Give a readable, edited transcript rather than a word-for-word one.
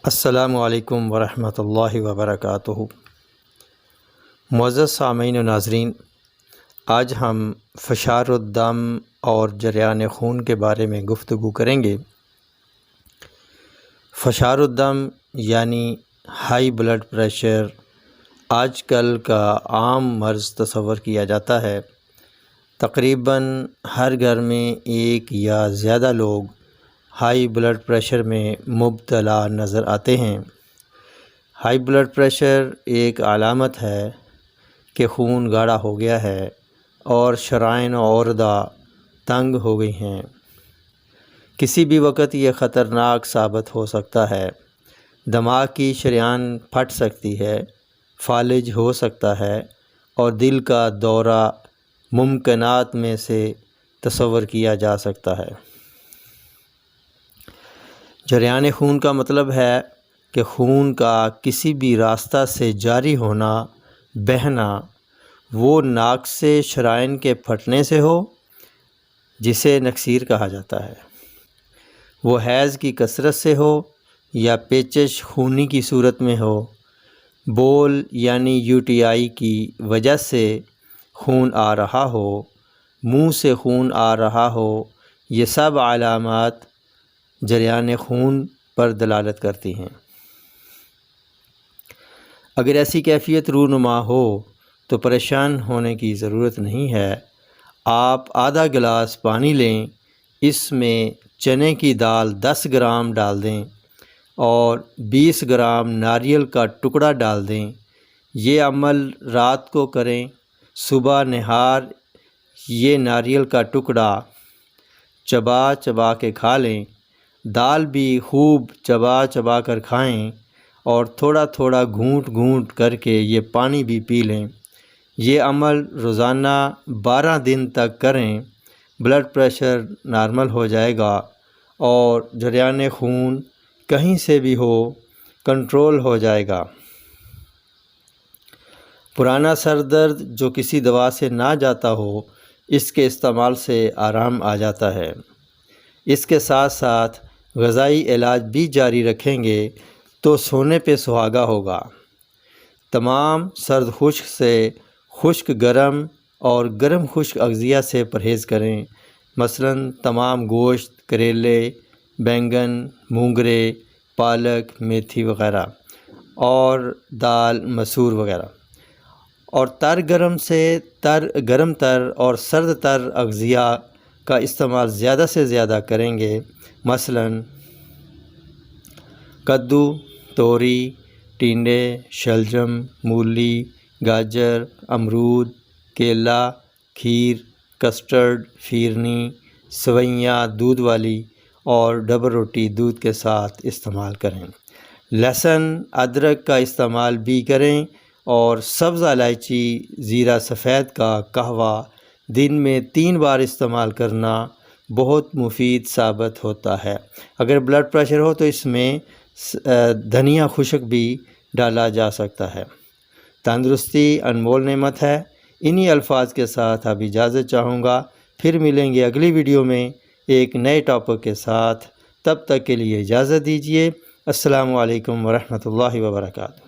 السلام علیکم ورحمۃ اللہ وبرکاتہ۔ معزز سامعین و ناظرین، آج ہم فشار الدم اور جریان خون کے بارے میں گفتگو کریں گے۔ فشار الدم یعنی ہائی بلڈ پریشر آج کل کا عام مرض تصور کیا جاتا ہے۔ تقریباً ہر گھر میں ایک یا زیادہ لوگ ہائی بلڈ پریشر میں مبتلا نظر آتے ہیں۔ ہائی بلڈ پریشر ایک علامت ہے کہ خون گاڑھا ہو گیا ہے اور شرائین و اوردہ تنگ ہو گئی ہیں۔ کسی بھی وقت یہ خطرناک ثابت ہو سکتا ہے۔ دماغ کی شریان پھٹ سکتی ہے، فالج ہو سکتا ہے اور دل کا دورہ ممکنات میں سے تصور کیا جا سکتا ہے۔ جریان خون کا مطلب ہے کہ خون کا کسی بھی راستہ سے جاری ہونا، بہنا، وہ ناک سے شرائین کے پھٹنے سے ہو جسے نکسیر کہا جاتا ہے، وہ حیض کی کثرت سے ہو یا پیچش خونی کی صورت میں ہو، بول یعنی UTI کی وجہ سے خون آ رہا ہو، منہ سے خون آ رہا ہو، یہ سب علامات جریان خون پر دلالت کرتی ہیں۔ اگر ایسی کیفیت رونما ہو تو پریشان ہونے کی ضرورت نہیں ہے۔ آپ آدھا گلاس پانی لیں، اس میں چنے کی دال 10 گرام ڈال دیں اور 20 گرام ناریل کا ٹکڑا ڈال دیں۔ یہ عمل رات کو کریں۔ صبح نہار یہ ناریل کا ٹکڑا چبا چبا کے کھا لیں۔ دال بھی خوب چبا چبا کر کھائیں اور تھوڑا تھوڑا گھونٹ گھونٹ کر کے یہ پانی بھی پی لیں۔ یہ عمل روزانہ 12 دن تک کریں، بلڈ پریشر نارمل ہو جائے گا اور جریان خون کہیں سے بھی ہو کنٹرول ہو جائے گا۔ پرانا سر درد جو کسی دوا سے نہ جاتا ہو، اس کے استعمال سے آرام آ جاتا ہے۔ اس کے ساتھ ساتھ غذائی علاج بھی جاری رکھیں گے تو سونے پہ سہاگا ہوگا۔ تمام سرد خشک سے خشک گرم اور گرم خشک اغذیہ سے پرہیز کریں، مثلاً تمام گوشت، کریلے، بینگن، مونگرے، پالک، میتھی وغیرہ اور دال مسور وغیرہ، اور گرم تر اور سرد تر اغذیہ کا استعمال زیادہ سے زیادہ کریں گے، مثلاً کدو، توری، ٹینڈے، شلجم، مولی، گاجر، امرود، کیلا، کھیر، کسٹرڈ، فیرنی، سوئیاں دودھ والی اور ڈبل روٹی دودھ کے ساتھ استعمال کریں۔ لہسن، ادرک کا استعمال بھی کریں اور سبز الائچی، زیرہ سفید کا قہوہ دن میں 3 بار استعمال کرنا بہت مفید ثابت ہوتا ہے۔ اگر بلڈ پریشر ہو تو اس میں دھنیا خشک بھی ڈالا جا سکتا ہے۔ تندرستی انمول نعمت ہے۔ انہی الفاظ کے ساتھ اب اجازت چاہوں گا، پھر ملیں گے اگلی ویڈیو میں ایک نئے ٹاپک کے ساتھ۔ تب تک کے لیے اجازت دیجیے۔ السلام علیکم ورحمۃ اللہ وبرکاتہ۔